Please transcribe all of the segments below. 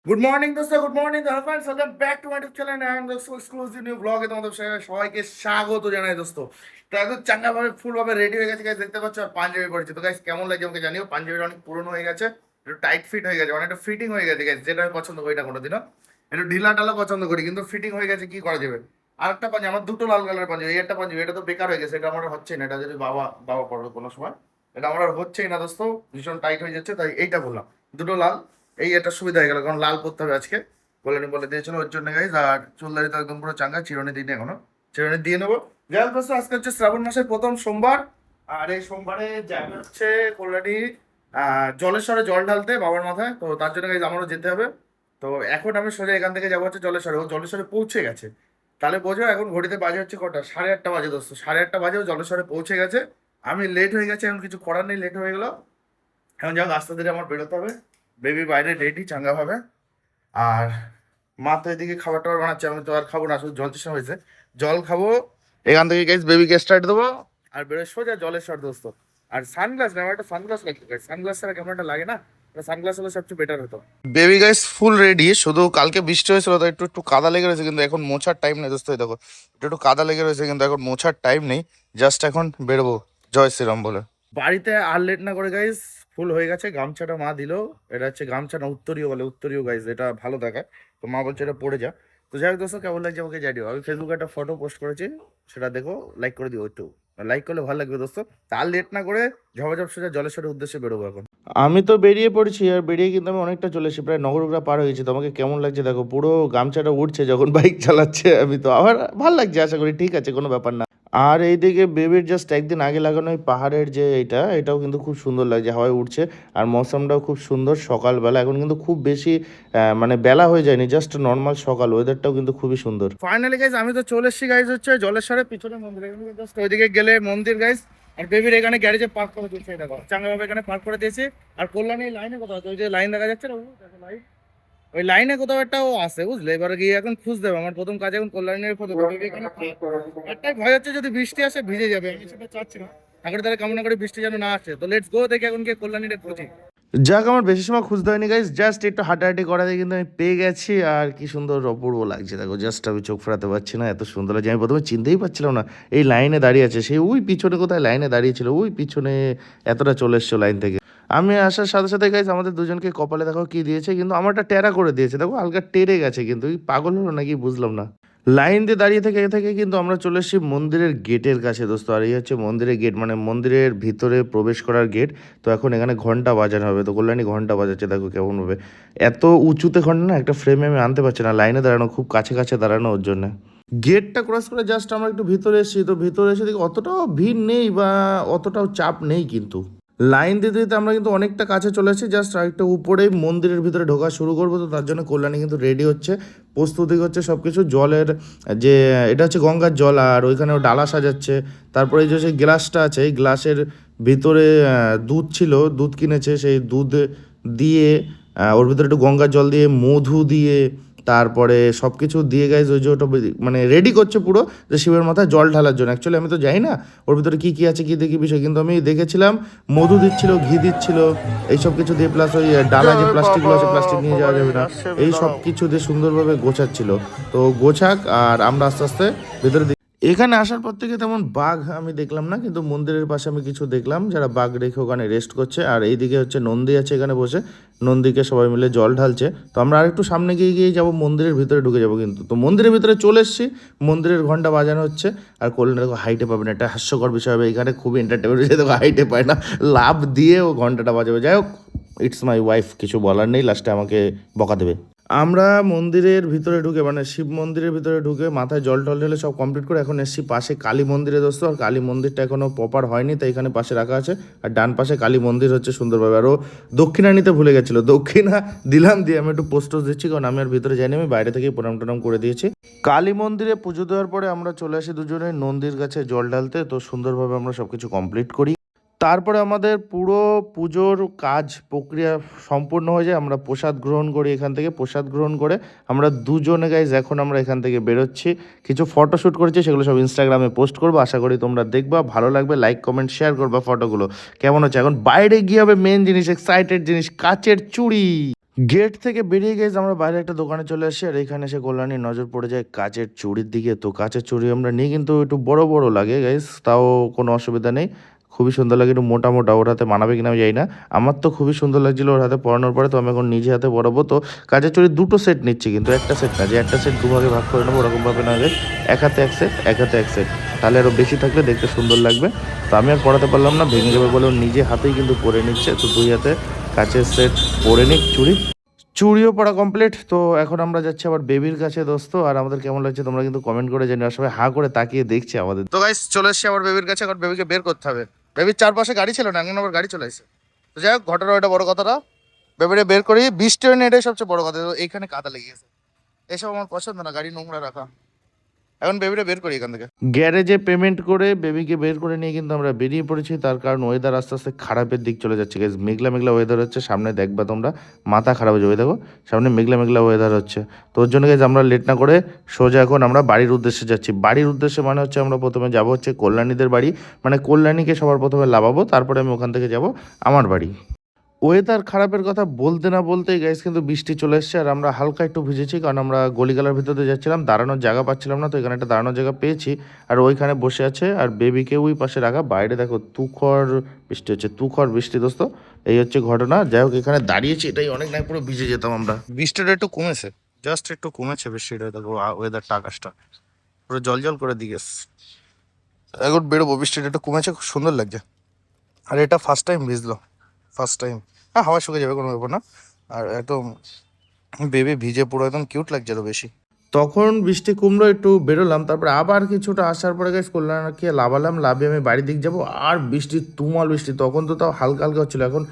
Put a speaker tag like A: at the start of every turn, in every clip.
A: Good morning দোস্ত, good morning friends, welcome back to my YouTube channel and দোস্ত exclusive new ব্লগে তোমাদের সবাইকে স্বাগত জানাই দোস্ত। তো একদম চাঙ্গাভাবে ফুলভাবে রেডি হয়ে গেছে গাইস, দেখতে পাচ্ছ। আর পাঞ্জাবি পড়েছে। তো গাইস কেমন লাগছে আমাকে জানিও। পাঞ্জাবিটা অনেক পুরনো হয়ে গেছে, একটু টাইট ফিট হয়ে গেছে, অনেকটা ফিটিং হয়ে গেছে গাইস, যেটা আমি পছন্দ করি না কোনোদিনও। একটু ঢিলা ঢালা পছন্দ করি, কিন্তু ফিটিং হয়ে গেছে, কি করা যাবে। আর একটা পাঞ্জাবি, আমার দুটো লাল কালার পাঞ্জাবি, এই একটা পাঞ্জাবি, এটা তো বেকার হয়ে গেছে, এটা আমার হচ্ছে না। এটা যদি বাবা বাবা পড়বে কোনো সময়, এটা আমার আর হচ্ছেই না দোস্ত, ভীষণ টাইট হয়ে যাচ্ছে, তাই এইটা বললাম। দুটো লাল, এই একটা সুবিধা হয়ে গেল, কারণ লাল পরতে হবে আজকে, বলে দিয়েছিল ওর জন্য গাইজ। আর চুলদারি তো একদম পুরো চাঙ্গা, চিরুনি দিনে এখনো, চিরুনি দিয়ে নেবো। যাই হোক দোস্ত, আজকে হচ্ছে শ্রাবণ মাসের প্রথম সোমবার। আর এই সোমবারে যাবে হচ্ছে কল্যাণী জলেশ্বরে জল ঢালতে বাবার মাথায়। তো তার জন্য গাইজ আমারও যেতে হবে। তো এখন আমি সোজা এখান থেকে যাবো হচ্ছে জলেশ্বরে। ও জলেশ্বরে পৌঁছে গেছে, তাহলে বোঝো এখন ঘড়িতে বাজে হচ্ছে কটা, 8:30 বাজে দোস্ত, 8:30 বাজে ও জলেশ্বরে পৌঁছে গেছে। আমি লেট হয়ে গেছে, এখন কিছু করার নেই, লেট হয়ে গেলো। এখন যাও আস্তে ধীরে আমার বেরোতে হবে। বেবি বাইরে রেডি চাঙ্গা ভাবে। আর মা তো এদিকে খাবার টাবার বানাচ্ছে, আমি তো আর খাবো না, শুধু জল তৃষ্ণা হয়েছে, জল খাবো। এখান থেকে গাইস বেবিকে স্টার্ট দেবো, আর বেরোয় সোজা জলের শট দোস্ত। আর সানগ্লাস না, আমার একটা সানগ্লাস লাগবে গাইস, সানগ্লাস ছাড়া ক্যামেরাটা লাগে না, সানগ্লাস হলে সবচেয়ে বেটার হতো। বেবি গাইস ফুল রেডি, শুধু কালকে বৃষ্টি হয়েছিল তো একটু একটু কাদা লেগে রয়েছে, কিন্তু এখন মোছার টাইম নেই দোস্ত। এই দেখো একটু একটু কাদা লেগে রয়েছে, কিন্তু এখন মোছার টাইম নেই, জাস্ট এখন বেরোবো জয় শ্রীরাম বলে। বাড়িতে আর লেট না করে গাইস, ফুল হয়ে গেছে, গামছাটা মা দিল। এটা হচ্ছে গামছা না, উত্তরীয় বলে, উত্তরীয় গাইস, এটা ভালো দেখায়। তো মা বলছে এটা পড়ে যা। তো যাই হোক দোস্ত, কেমন লাগছে আমাকে জানিও। আমি ফেসবুকে একটা ফটো পোস্ট করেছি, সেটা দেখো, লাইক করে দিও একটু, লাইক করলে ভালো লাগবে দোস্ত। তার লেট না করে ঝপাঝপ সোজা জলেশ্বরের উদ্দেশ্যে বেরোবো এখন। আমি তো বেরিয়ে পড়েছি, আর বেরিয়ে কিন্তু আমি অনেকটা চলে এসেছি, প্রায় নগরুগরা পার হয়ে গেছি। তোমাকে কেমন লাগছে দেখো, পুরো গামছাটা উঠছে যখন বাইক চালাচ্ছে। আমি তো আবার ভালো লাগছে, আশা করি ঠিক আছে, কোনো ব্যাপার না। আর এইদিকে বেবির জাস্ট একদিন আগে লাগানো এই পাহাড়ের যে এটাও কিন্তু খুব সুন্দর লাগছে, হাওয়ায় উঠছে। আর মৌসুমটাও খুব সুন্দর, সকালবেলা এখন কিন্তু খুব বেশি মানে বেলা হয়ে যায়নি, জাস্ট নর্মাল সকাল, ওয়েদারটাও কিন্তু খুবই সুন্দর। ফাইনালি গাইজ আমি তো চলে এসেছি গাইজ হচ্ছে জলেশ্বরের পিছনে মন্দির, জাস্ট ওইদিকে গেলে মন্দির গাইজ। আর বেবির এখানে গ্যারেজে পার্ক করে দিয়েছে, দেখো চাঙ্গাভাবে এখানে পার্ক করে দিয়েছে। আর কল্যাণী লাইনে কোথাও, ওই যে লাইন দেখা যাচ্ছে না, লাইন, ওই লাইনে কোথাও একটা ও আছে বুঝলে। এবার গিয়ে এখন খুঁজতে হবে, আমার প্রথম কাজ এখন কল্যাণের খোঁজ। একটাই ভয় হচ্ছে, যদি বৃষ্টি আসে ভিজে যাবে, আমি সেটা চাচ্ছি না। আগে তাহলে কামনা করে বৃষ্টি যেন না আসে। তো লেটস গো, দেখে এখন গিয়ে কল্যাণীটা খুঁজি। যাক, আমার বেশি সময় খুঁজতে হয়নি গাইজ, জাস্ট একটু হাঁটাহাঁটি করাতে কিন্তু আমি পেয়ে গেছি। আর কি সুন্দর অপূর্ব লাগছে দেখো, জাস্ট আমি চোখ ফেরাতে পারছি না, এত সুন্দর লাগছে। আমি প্রথমে চিনতেই পারছিলাম না এই লাইনে দাঁড়িয়ে আছে, সেই ওই পিছনে কোথায় লাইনে দাঁড়িয়েছিল, ওই পিছনে এতটা চলে এসছো লাইন থেকে। আমি আসার সাথে সাথে গাইজ আমাদের দুজনকে কপালে দেখো কি দিয়েছে, কিন্তু আমারটা টেরা করে দিয়েছে দেখো, হালকা টেরে গেছে, কিন্তু এই পাগল হলো নাকি বুঝলাম না। লাইন দিয়ে দাঁড়িয়ে থেকে থেকে কিন্তু আমরা চলে এসেছি মন্দিরের গেটের কাছে দোস্ত। আর এই হচ্ছে মন্দিরের গেট, মানে মন্দিরের ভিতরে প্রবেশ করার গেট। তো এখন এখানে ঘন্টা বাজানো হবে, তো কল্যাণী ঘন্টা বাজাচ্ছে দেখো কেমনভাবে। এত উঁচুতে ঘন্টা না, একটা ফ্রেমে আমি আনতে পারছি না, লাইনে দাঁড়ানো, খুব কাছে কাছে দাঁড়ানো ওর জন্য। গেটটা ক্রস করে জাস্ট আমরা একটু ভিতরে এসেছি, তো ভিতরে এসে দেখি অতটাও ভিড় নেই বা অতটাও চাপ নেই, কিন্তু লাইন দিতে দিতে আমরা কিন্তু অনেকটা কাছে চলে এসেছি, জাস্ট আরেকটা উপরেই মন্দিরের ভিতরে ঢোকা শুরু করবো। তো তার জন্য কল্যাণী কিন্তু রেডি হচ্ছে, প্রস্তুতি হচ্ছে সব কিছু। জলের যে এটা হচ্ছে গঙ্গার জল, আর ওইখানে ডালা সাজাচ্ছে। তারপরে এই যে গ্লাসটা আছে, এই গ্লাসের ভিতরে দুধ ছিল, দুধ কিনেছে, সেই দুধ দিয়ে ওর ভিতরে একটু গঙ্গার জল দিয়ে, মধু দিয়ে, তারপরে সব কিছু দিয়ে গাইজ ওই যে ওটা মানে রেডি করছে পুরো, যে শিবের মাথায় জল ঢালার জন্য। অ্যাকচুয়ালি আমি তো জানি না ওর ভিতরে কী কী আছে, কী দেখি বিষয়, কিন্তু আমি দেখেছিলাম মধু দিচ্ছিল, ঘি দিচ্ছিল, এইসব কিছু দিয়ে, প্লাস ওই ডালা যে প্লাস্টিকগুলো আছে, প্লাস্টিক নিয়ে যাওয়া যাবে না, এই সব কিছু দিয়ে সুন্দরভাবে গোছাচ্ছিল। তো গোছাক, আর আমরা আস্তে আস্তে ভেতরে। এখানে আসার পর থেকে তেমন বাঘ আমি দেখলাম না, কিন্তু মন্দিরের পাশে আমি কিছু দেখলাম, যারা বাঘ রেখে ওখানে রেস্ট করছে। আর এইদিকে হচ্ছে নন্দী আছে এখানে বসে, নন্দীকে সবাই মিলে জল ঢালছে। তো আমরা আরেকটু সামনে গিয়ে গিয়ে যাবো, মন্দিরের ভিতরে ঢুকে যাবো। কিন্তু তো মন্দিরের ভিতরে চলে এসেছি, মন্দিরের ঘন্টা বাজানো হচ্ছে। আর কল্যাণ দেখো হাইটে পাবে না, এটা হাস্যকর বিষয় হবে, এখানে খুবই এন্টারটেনমেন্ট হচ্ছে, দেখো হাইটে পায় না, লাভ দিয়ে ও ঘন্টাটা বাজাবে। যাই হোক, ইটস মাই ওয়াইফ, কিছু বলার নেই, লাস্টে আমাকে বকা দেবে। আমরা মন্দিরের ভিতরে ঢুকে, মানে শিব মন্দিরের ভিতরে ঢুকে মাথায় জল টল ঢেলে সব কমপ্লিট করে এখন এসেছি পাশে কালী মন্দিরে দোস্ত। আর কালী মন্দিরটা এখনও প্রপার হয়নি, তাই এখানে পাশে রাখা আছে। আর ডান পাশে কালী মন্দির হচ্ছে সুন্দরভাবে। আরও দক্ষিণা নিতে ভুলে গেছিলো, দক্ষিণা দিলাম, দিয়ে আমি একটু পোস্ট দিচ্ছি, কারণ আমি আর ভিতরে যাইনি, আমি বাইরে থেকেই প্রণাম টনাম করে দিয়েছি। কালী মন্দিরে পুজো দেওয়ার পরে আমরা চলে আসি দুজনে নন্দীর কাছে জল ঢালতে। তো সুন্দরভাবে আমরা সব কিছু কমপ্লিট করি, তারপরে আমাদের পুরো পুজোর কাজ প্রক্রিয়া সম্পূর্ণ হয়ে যায়। আমরা প্রসাদ গ্রহণ করি, এখান থেকে প্রসাদ গ্রহণ করে আমরা দুজনে গাইজ এখন আমরা এখান থেকে বেরোচ্ছি। কিছু ফটোশ্যুট করেছি, সেগুলো সব ইনস্টাগ্রামে পোস্ট করবো, আশা করি তোমরা দেখবা, ভালো লাগবে, লাইক কমেন্ট শেয়ার করবা ফটোগুলো কেমন হচ্ছে। এখন বাইরে গিয়ে হবে মেন জিনিস, এক্সাইটেড জিনিস, কাচের চুড়ি। গেট থেকে বেরিয়ে গেছে আমরা বাইরে একটা দোকানে চলে আসি, আর এখানে এসে কল্যাণীর নজর পড়ে যায় কাচের চুড়ির দিকে। তো কাচের চুড়ি আমরা নিই, কিন্তু একটু বড় বড় লাগে গাইস, তাও কোনো অসুবিধা নেই। খুবই সুন্দর লাগে, একটু মোটা মোটা। ওর হাতে মানাবে কিনা আমি জানি না, আমার তো খুবই সুন্দর লাগছিল ওর হাতে পরানোর পরে। তো আমি এখন নিজে হাতে পরাবো। তো কাচের চুড়ি দুটো সেট নিচ্ছি, কিন্তু একটা সেট না, যে একটা সেট দুভাগে ভাগ করে নেবো ওরকমভাবে না গাইস। এক হাতে এক সেট, এক হাতে এক সেট, তাহলে আরও বেশি থাকলে দেখতে সুন্দর লাগবে। তো আমি আর পড়াতে পারলাম না, ভেঙে যাবে বলে ও নিজে হাতেই কিন্তু পরে নিচ্ছে। তো দুই হাতে কাচের সেট পরে নিক চুড়ি। চুড়িও পড়া কমপ্লিট। তো এখন আমরা যাচ্ছি আবার বেবির কাছে দোস্ত। আর আমাদের কেমন লাগছে তোমরা কিন্তু কমেন্ট করে জানিও। আর সবাই হাঁ করে তাকিয়ে দেখছে আমাদের। তো গাইস চলে এসেছি আবার বেবির কাছে, এখন বেবিকে বের করতে হবে। বেবির চারপাশে গাড়ি ছিল না, এখন আবার গাড়ি চলে আসছে। তো যাই হোক, ঘটনা ওইটা বড় কথাটা। বেবিরে বের করি, বৃষ্টি হয়নি, এটাই সবচেয়ে বড় কথা। তো এইখানে কাদা লেগে গেছে, এসব আমার পছন্দ না, গাড়ি নোংরা রাখা। এখন বেবিটা বের করি এখান থেকে। গ্যারেজে পেমেন্ট করে বেবিকে বের করে নিয়ে কিন্তু আমরা বেরিয়ে পড়েছি। তার কারণ ওয়েদার আস্তে আস্তে খারাপের দিক চলে যাচ্ছে গাইস। মেঘলা মেঘলা ওয়েদার হচ্ছে, সামনে দেখবা তোমরা মাথা খারাপ হয়ে যাবে। দেখো সামনে মেঘলা মেঘলা ওয়েদার হচ্ছে। তো ওর জন্য গাইস আমরা লেট না করে সোজা এখন আমরা বাড়ির উদ্দেশ্যে যাচ্ছি। বাড়ির উদ্দেশ্যে মানে হচ্ছে আমরা প্রথমে যাব হচ্ছে কল্যাণীদের বাড়ি, মানে কল্যাণীকে সবার প্রথমে লাভাবো, তারপরে আমি ওখান থেকে যাব আমার বাড়ি। ওয়েদার খারাপের কথা বলতে না বলতেই গাইস কিন্তু বৃষ্টি চলে এসেছে, আর আমরা হালকা একটু ভিজেছি, কারণ আমরা গলিগালার ভিতর দিয়ে যাচ্ছিলাম, দাঁড়ানোর জায়গা পাচ্ছিলাম না। তো এখানে একটা দাঁড়ানোর জায়গা পেয়েছি, আর ওইখানে বসে আছে, আর বেবিকে ওই পাশে রাখা। বাইরে দেখো তুখর বৃষ্টি হচ্ছে, তুখর বৃষ্টি দোস্ত। এই হচ্ছে ঘটনা। যাই হোক, এখানে দাঁড়িয়েছি, এটাই অনেক, নাই পুরো ভিজে যেতাম আমরা। বৃষ্টিটা একটু কমেছে, জাস্ট একটু কমেছে বৃষ্টিটা। দেখো ওয়েদারটা, আকাশটা পুরো জল জল করে দিয়ে গেছে। এখন বেরোবো, বৃষ্টিটা একটু কমেছে, খুব সুন্দর লাগছে। আর এটা ফার্স্ট টাইম ভিজলো, ফার্স্ট টাইম। হ্যাঁ, হাওয়া শুকে যাবে, কোনো ব্যাপার না। আর একদম বেবি ভিজে পুরো একদম কিউট লাগছে আরো বেশি। তখন বৃষ্টি কমলো, একটু বেরোলাম, তারপরে আবার কিছুটা আসার পরে গাইস করলাম কি, লাভালাম, লাভিয়ে আমি বাড়ির দিক যাবো। আর বৃষ্টি, তুমাল বৃষ্টি। তখন তো তাও হালকা হালকা হচ্ছিলো, এখন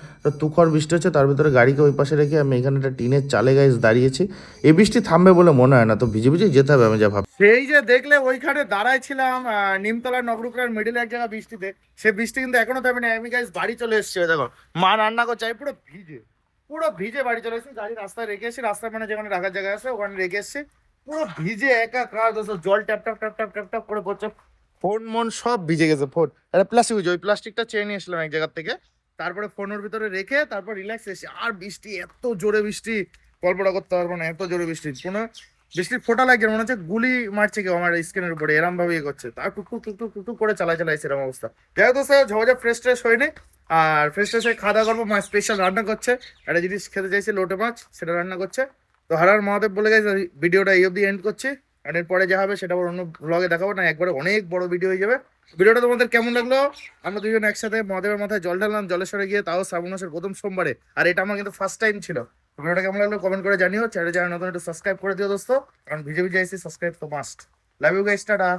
A: তুখর বৃষ্টি হচ্ছে। তার ভিতরে গাড়িকে ওই পাশে রেখে আমি এখানে একটা টিনের চালে গাইস দাঁড়িয়েছি। এই বৃষ্টি থামবে বলে মনে হয় না, তো ভিজে ভিজে যেতে হবে আমি যা ভাব। সেই যে দেখলে ওইখানে দাঁড়াইছিলাম নিমতলা নগরুকরার মিডিলে এক জায়গা বৃষ্টিতে, সে বৃষ্টি কিন্তু এখনো থামেনি। আমি গাইস বাড়ি চলে এসেছি, দেখো মা রান্না করছে, আমি পুরো ভিজে, পুরো ভিজে বাড়ি চলে এসেছি। গাড়ি রাস্তায় রেখে এসেছি, রাস্তায় মানে যেখানে রাখার জায়গা আছে ওখানে রেখে এসেছি। পুরো ভিজে একাকার দোস্ত, জল tap tap tap tap tap tap করে পড়ছে। ফোন মন সব ভিজে গেছে। ফোন একটা প্লাস্টিক, ওই প্লাস্টিকটা চেয়ে নিয়ে এসলাম এক জায়গার থেকে, তারপরে ফোনের ভিতরে রেখে তারপর রিল্যাক্স এসেছি। আর বৃষ্টি, এত জোরে বৃষ্টি, কল্পনা করতে পারবো না, এত জোরে বৃষ্টি। কোনো বৃষ্টির ফোঁটা লাগছে, মনে হচ্ছে গুলি মারছে কেউ আমার স্ক্রিনের উপরে, এরম ভাবে ইয়ে করছে। তার টুকটুক টুকটুক টুকটুক করে চালাই এরকম অবস্থা। যাই হোক দোস্ত, ঝোঁঝে ফ্রেশ ট্রেশ হয়নি। আর ফ্রেশ ট্রেশ হয়ে খাওয়া দাওয়া করবো। মা স্পেশাল রান্না করছে, একটা জিনিস খেতে চাইছি, লোটে মাছ, সেটা রান্না করছে। তো হর হর মহাদেব বলে গেছে, ভিডিওটা এই অবধি এন্ড করছি। আর এরপরে যা হবে সেটা আবার অন্য ব্লগে দেখাবো, না একবারে অনেক বড় ভিডিও হয়ে যাবে। ভিডিওটা তোমাদের কেমন লাগলো? আমরা দুজন একসাথে মহাদেবের মাথায় জল ঢাললাম জলেশ্বরে গিয়ে, তাও শ্রাবণ মাসের প্রথম সোমবারে। আর এটা আমার কিন্তু ফার্স্ট টাইম ছিল। ভিডিওটা কেমন লাগলো কমেন্ট করে জানিও। চ্যানেল নতুন একটু সাবস্ক্রাইব করে দিও দোস্ত, কারণ ভিজে ভিজে এসে সাবস্ক্রাইব তো must. Love you guys, tata.